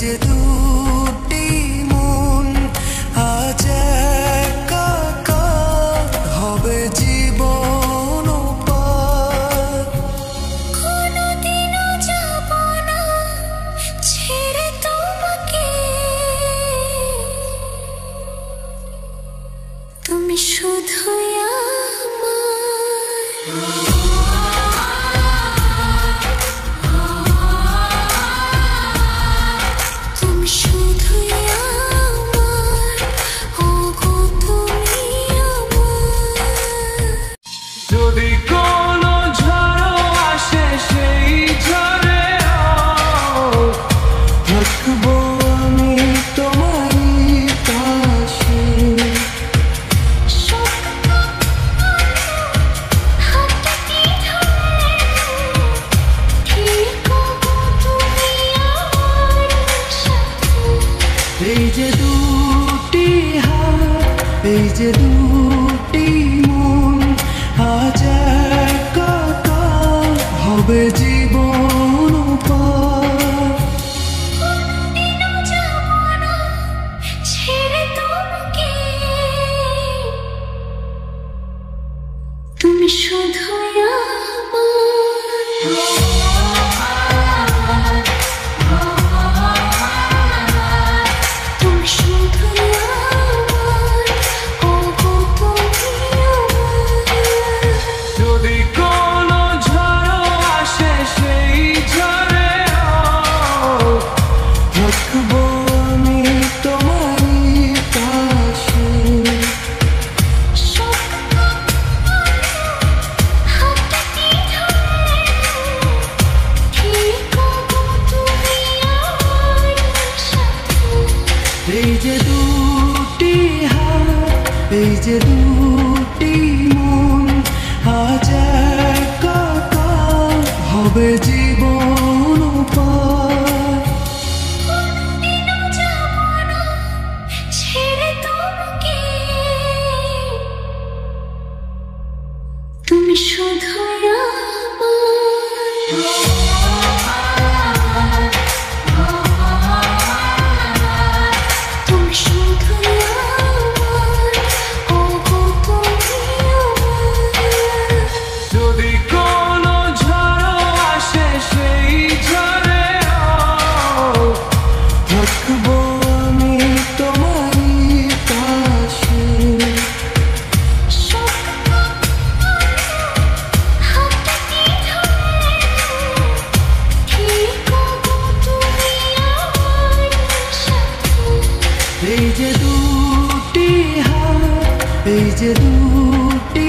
যে দুটি মন আজ একাকার হবে জীবন পার। কোনদিনও যাব না ছেড়ে তোমাকে, তুমি শুধুই আমার। তুমি শুধুই আমার, ওগো তুমি আমার। যদি কোনো ঝড় আসে সেই ঝড়ে থাকবো আমি তোমারই পাশে। এই যে দুটি হাত, এই যে দুটি মন আজ একাকার হবে জীবন পার। কোনদিনও যাব না ছেড়ে তোমাকে, তুমি শুধুই আমার। তুমি শুধুই আমার, ওগো তুমি আমার। যদি কোনো ঝড় আসে সেই ঝড়ে থাকবো আমি তোমারই পাশে। এই যে দুটি হাত, এই যে দুটি মন আজ একাকার হবে জীবন পার। কোনদিনও যাব না ছেড়ে তোমাকে, তুমি শুধুই আমার। তুমি শুধুই আমার, ওগো তুমি আমার। যদি কোনো ঝড় আসে সেই ঝড়ে থাকবো আমি তোমারই পাশে। এই যে দুটি হাত, এই যে দুটি